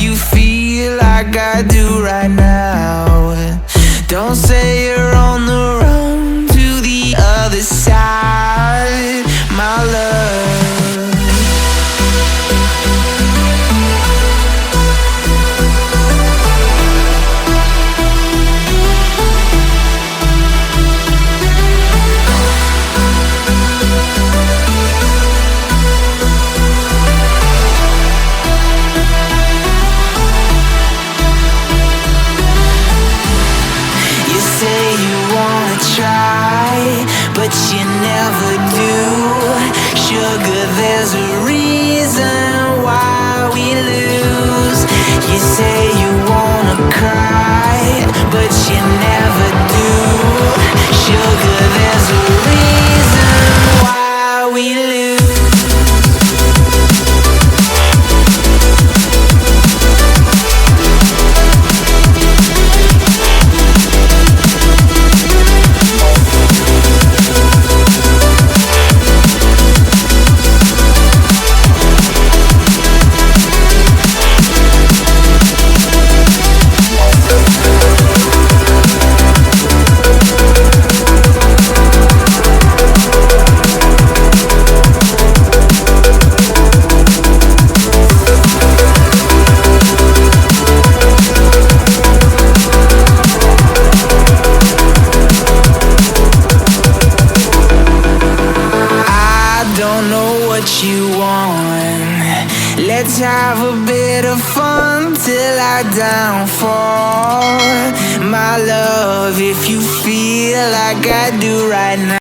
you feel like I do right now. Don't say you're on the road to the other side, my love. But you never do. Sugar, there's a reason why we lose. You say you wanna cry, but you never do. Sugar, there's a reason why we lose. You want. Let's have a bit of fun till I downfall, my love. If you feel like I do right now.